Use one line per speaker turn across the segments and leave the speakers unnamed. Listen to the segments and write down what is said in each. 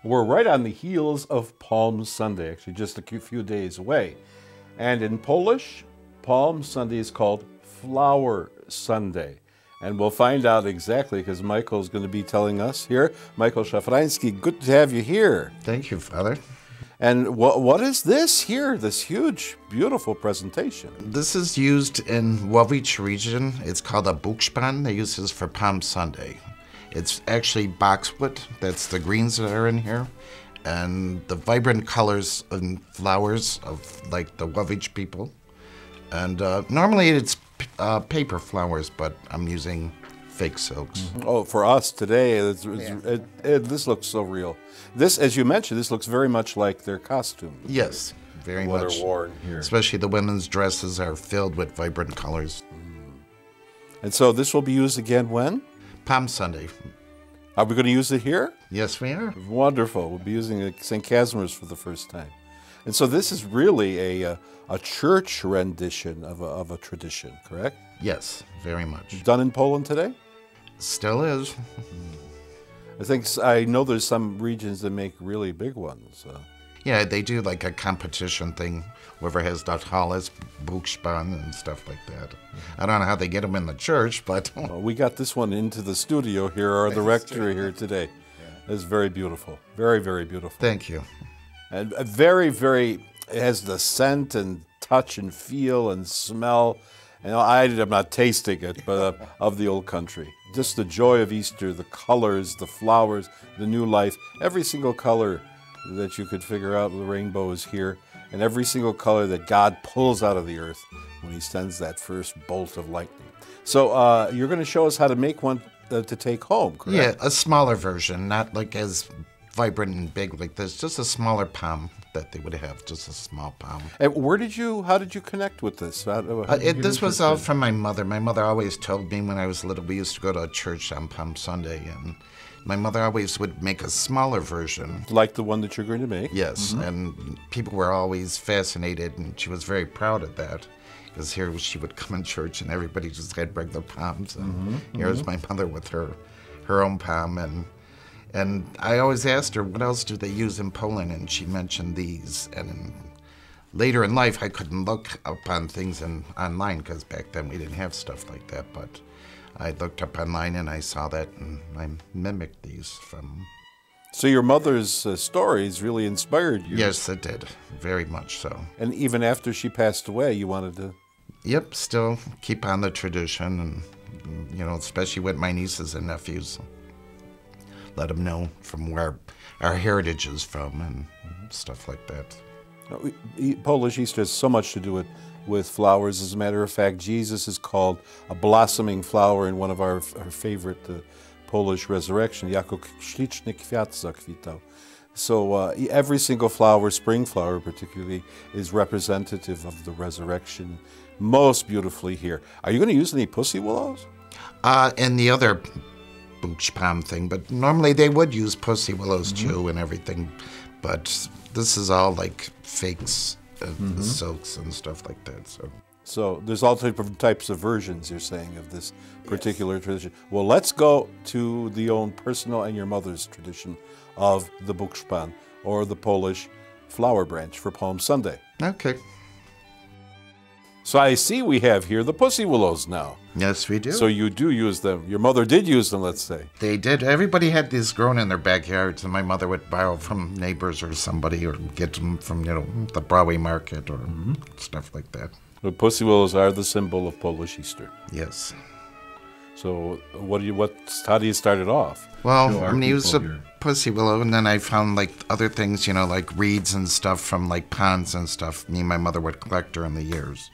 We're right on the heels of Palm Sunday, actually just a few days away. And in Polish, Palm Sunday is called Flower Sunday. And we'll find out exactly because Michael's going to be telling us here. Michael Szafranski, good to have you here.
Thank you, Father.
And what is this here, this huge, beautiful presentation?
This is used in Łowicz region. It's called a bukszpan. They use this for Palm Sunday. It's actually boxwood. That's the greens that are in here. And the vibrant colors and flowers of like the Łowicz people. And normally it's paper flowers, but I'm using fake silks.
Mm-hmm. Oh, for us today, this looks so real. This, as you mentioned, this looks very much like their costume.
Yes, very
what
much.
Are worn here.
Especially the women's dresses are filled with vibrant colors.
And so this will be used again when?
Palm Sunday.
Are we going to use it here?
Yes, we are.
Wonderful. We'll be using it at St. Casimir's for the first time. And so this is really a church rendition of a tradition, correct?
Yes, very much.
Done in Poland today?
Still is.
I know there's some regions that make really big ones.
Yeah, they do like a competition thing. Whoever has the tallest bukszpan and stuff like that. I don't know how they get them in the church, but...
Well, we got this one into the studio here, or the rectory here today. Yeah. It's very beautiful. Very, very beautiful.
Thank you.
And very, very, it has the scent and touch and feel and smell. And I'm not tasting it, but of the old country. Just the joy of Easter, the colors, the flowers, the new life. Every single color that you could figure out, the rainbow is here. And every single color that God pulls out of the earth when he sends that first bolt of lightning. So you're going to show us how to make one to take home, correct?
Yeah, a smaller version, not like as vibrant and big like this, just a smaller palm that they would have, just a small palm.
And how did you connect with this?
This was all from my mother. My mother always told me when I was little, we used to go to a church on Palm Sunday, and my mother always would make a smaller version.
Like the one that you're going to make?
Yes, and people were always fascinated, and she was very proud of that. Because here she would come in church, and everybody just had regular palms, and here was my mother with her own palm, and I always asked her, what else do they use in Poland? And she mentioned these. And later in life, I couldn't look up on things online, because back then we didn't have stuff like that. But I looked up online, and I saw that, and I mimicked these from...
So your mother's stories really inspired you?
Yes, it did. Very much so.
And even after she passed away, you wanted to...
Yep, still keep on the tradition, and, especially with my nieces and nephews. Let them know from where our heritage is from and stuff like that.
Polish Easter has so much to do with flowers. As a matter of fact, Jesus is called a blossoming flower in one of our favorite Polish resurrection, jako śliczny kwiat zakwitał. So every single flower, spring flower particularly, is representative of the resurrection, most beautifully here. Are you going to use any pussy willows?
And the other bukszpan thing, but normally they would use pussy willows too and everything, but this is all like fakes, silks and stuff like that.
So there's all different types of versions, you're saying, of this particular tradition. Well, let's go to the own personal and your mother's tradition of the bukszpan, or the Polish flower branch for Palm Sunday.
Okay.
So I see we have here the pussy willows now.
Yes, we do.
So you do use them. Your mother did use them, let's say.
They did. Everybody had these grown in their backyards, and my mother would borrow from neighbors or somebody, or get them from, the Broadway market or stuff like that.
The pussy willows are the symbol of Polish Easter.
Yes.
So how do you start it off?
Well, I'm going to use a pussy willow, and then I found like other things, like reeds and stuff from like ponds and stuff. Me and my mother would collect during the years.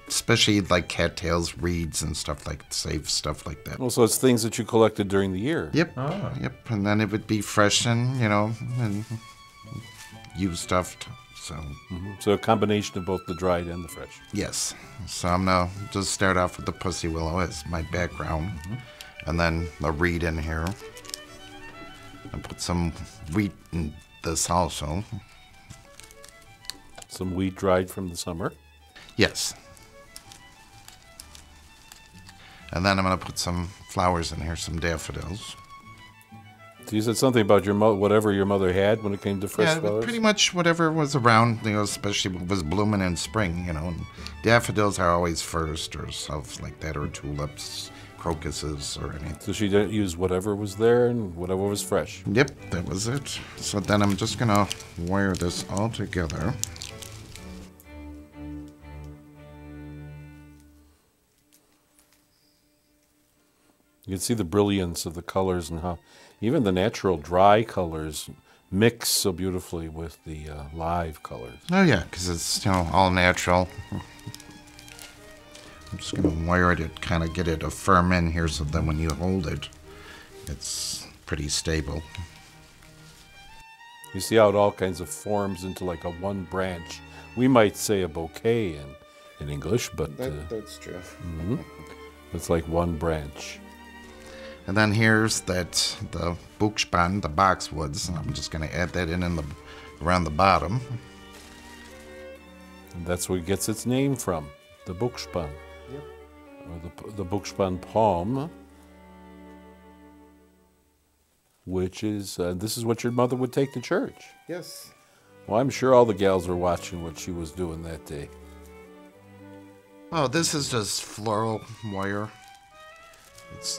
Especially like cattails, reeds, and stuff like safe stuff like that.
Well, so it's things that you collected during the year.
Yep. Yep. And then it would be fresh and and used stuffed. So
a combination of both the dried and the fresh.
Yes. So I'm gonna just start off with the pussy willow as my background, and then a reed in here. And put some wheat and this also.
Some wheat dried from the summer.
Yes. And then I'm going to put some flowers in here, some daffodils.
So you said something about your whatever your mother had when it came to fresh flowers?
Pretty much whatever was around, especially what was blooming in spring, And daffodils are always first or stuff like that, or tulips, crocuses, or anything.
So she didn't use whatever was there and whatever was fresh?
Yep, that was it. So then I'm just going to wire this all together.
You can see the brilliance of the colors and how even the natural dry colors mix so beautifully with the live colors.
Oh yeah, because it's all natural. I'm just going to wire it, kind of get it a firm in here so that when you hold it, it's pretty stable.
You see how it all kinds of forms into like a one branch. We might say a bouquet in English, but
that's true.
It's like one branch.
And then here's the bukszpan, the boxwoods. I'm just going to add that in around the bottom.
And that's where it gets its name from, the bukszpan. Yep. Or the bukszpan palm, which is, this is what your mother would take to church.
Yes.
Well, I'm sure all the gals were watching what she was doing that day.
Oh, this is just floral wire.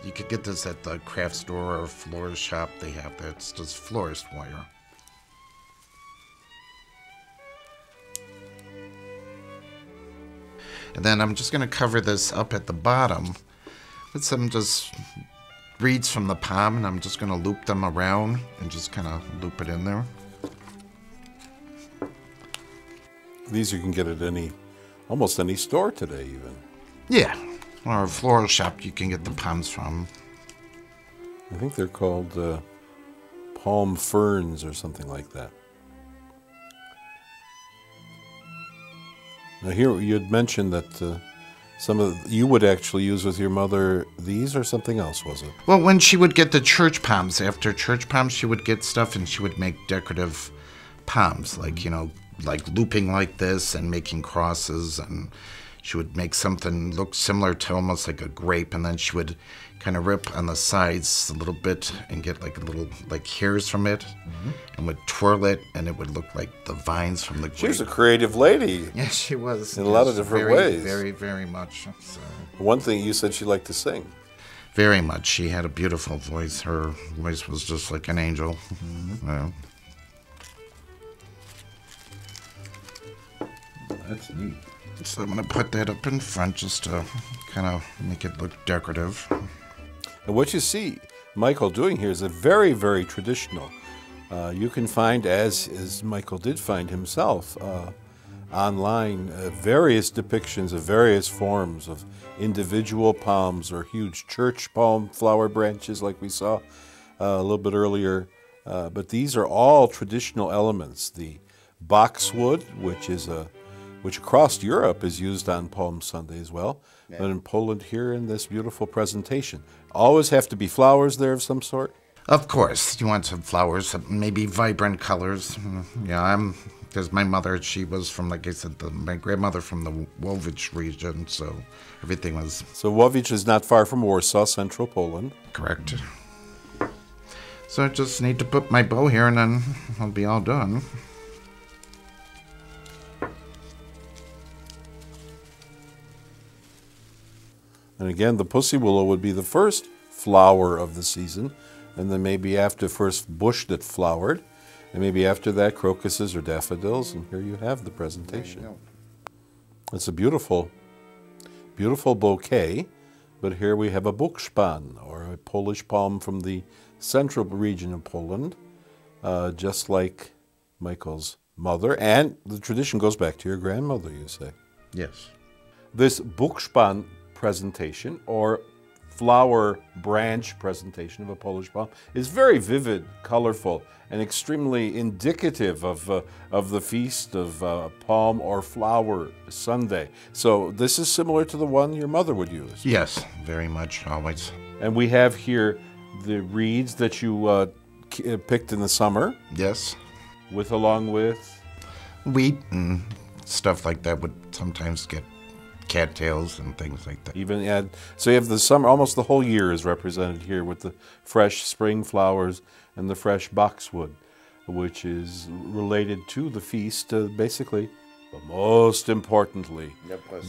You could get this at the craft store or florist shop. They have that. It's just florist wire. And then I'm just going to cover this up at the bottom with some just reeds from the palm, and I'm just going to loop them around and just kind of loop it in there.
These you can get at almost any store today even.
Yeah. Or a floral shop you can get the palms from.
I think they're called palm ferns or something like that. Now here you had mentioned that you would actually use with your mother these or something else, was it?
Well, when she would get the church palms, after church palms, she would get stuff and she would make decorative palms, like, like looping like this and making crosses, and she would make something look similar to almost like a grape, and then she would kind of rip on the sides a little bit and get like little hairs from it, and would twirl it, and it would look like the vines from the grape.
She was a creative lady.
Yes, she was.
In a lot of different ways.
Very, very much. So.
One thing you said she liked to sing.
Very much. She had a beautiful voice. Her voice was just like an angel. Yeah.
That's neat.
So I'm going to put that up in front just to kind of make it look decorative.
And what you see Michael doing here is a very, very traditional. You can find, as Michael did find himself, online various depictions of various forms of individual palms or huge church palm flower branches like we saw a little bit earlier. But these are all traditional elements. The boxwood, which across Europe is used on Palm Sunday as well, but in Poland here in this beautiful presentation. Always have to be flowers there of some sort?
Of course, you want some flowers, maybe vibrant colors. Yeah, because my mother, she was from, like I said, my grandmother from the Łowicz region, so everything was...
So Łowicz is not far from Warsaw, central Poland.
Correct. So I just need to put my bow here and then I'll be all done.
And again, the pussy willow would be the first flower of the season, and then maybe after first bush that flowered, and maybe after that crocuses or daffodils, and here you have the presentation. It's a beautiful, beautiful bouquet, but here we have a bukszpan, or a Polish palm from the central region of Poland, just like Michael's mother, and the tradition goes back to your grandmother, you say.
Yes.
This bukszpan presentation, or flower branch presentation of a Polish palm, is very vivid, colorful, and extremely indicative of the feast of Palm or Flower Sunday. So this is similar to the one your mother would use.
Yes, very much, always.
And we have here the reeds that you picked in the summer.
Yes.
along with?
Wheat and stuff like that would sometimes get cattails and things like that.
Even add, so you have the summer, almost the whole year is represented here with the fresh spring flowers and the fresh boxwood, which is related to the feast, basically. But most importantly,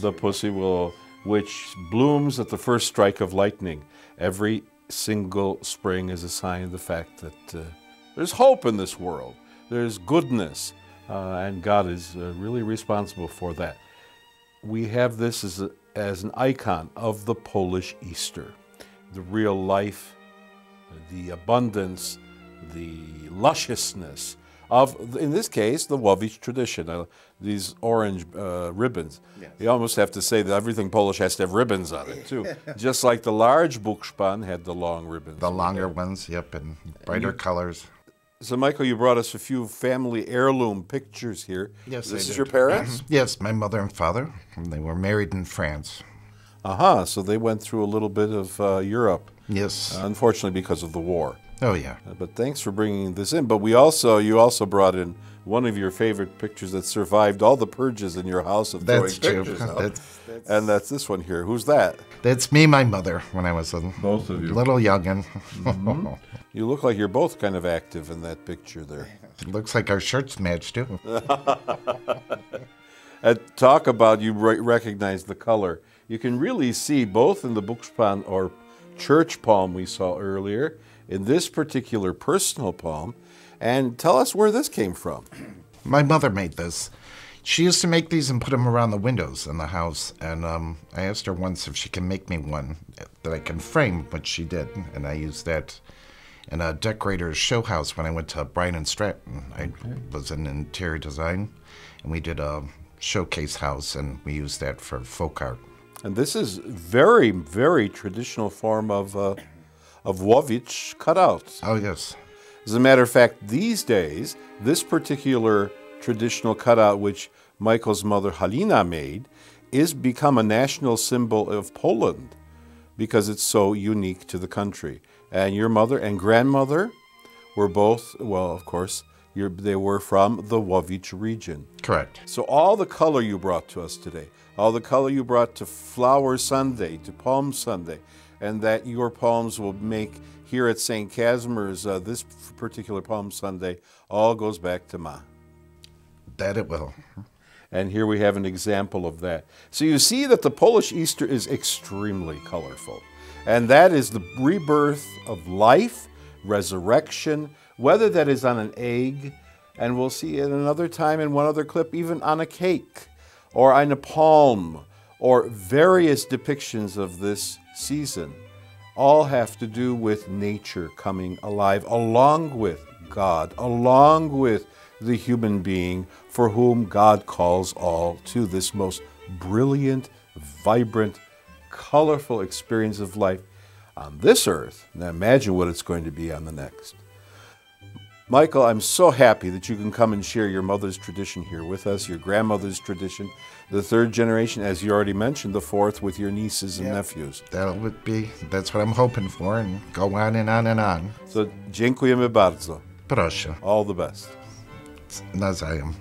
the pussy willow, which blooms at the first strike of lightning. Every single spring is a sign of the fact that there's hope in this world. There's goodness, and God is really responsible for that. We have this as an icon of the Polish Easter. The real life, the abundance, the lusciousness of, in this case, the Łowicz tradition. These orange ribbons. Yes. You almost have to say that everything Polish has to have ribbons on it, too. Just like the large bukszpan had the long ribbons.
The longer ones, yep, and brighter colors.
So, Michael, you brought us a few family heirloom pictures here.
Yes,
This is your parents?
Yes, my mother and father. They were married in France.
Aha, so they went through a little bit of Europe.
Yes.
Unfortunately, because of the war.
Oh, yeah.
But thanks for bringing this in. But you also brought in one of your favorite pictures that survived all the purges in your house of throwing pictures out. And that's this one here. Who's that?
That's me, my mother, when I was a
Both of you.
little youngin'.
You look like you're both kind of active in that picture there.
It looks like our shirts match, too.
And talk about, you recognize the color. You can really see both in the bukszpan or church palm we saw earlier, in this particular personal palm. And tell us where this came from.
My mother made this. She used to make these and put them around the windows in the house. And I asked her once if she can make me one that I can frame, which she did. And I used that in a decorator's show house when I went to Bryan and Stratton. I was in interior design, and we did a showcase house, and we used that for folk art.
And this is very, very traditional form of Łowicz cutouts.
Oh, yes.
As a matter of fact, these days, this particular traditional cutout, which Michael's mother Halina made, is become a national symbol of Poland because it's so unique to the country. And your mother and grandmother were both, well, of course, they were from the Łowicz region.
Correct.
So all the color you brought to us today, all the color you brought to Flower Sunday, to Palm Sunday, and that your palms will make here at St. Casimir's this particular Palm Sunday, all goes back to Ma.
That it will.
And here we have an example of that. So you see that the Polish Easter is extremely colorful. And that is the rebirth of life, resurrection, whether that is on an egg, and we'll see it another time in one other clip, even on a cake, or on a palm, or various depictions of this season, all have to do with nature coming alive, along with God, along with the human being for whom God calls all to this most brilliant, vibrant, colorful experience of life on this earth. Now imagine what it's going to be on the next. Michael, I'm so happy that you can come and share your mother's tradition here with us, your grandmother's tradition, the third generation, as you already mentioned, the fourth with your nieces and nephews.
That's what I'm hoping for, and go on and on and on.
So, dziękujemy bardzo.
Proszę.
All the best.
Nawzajem.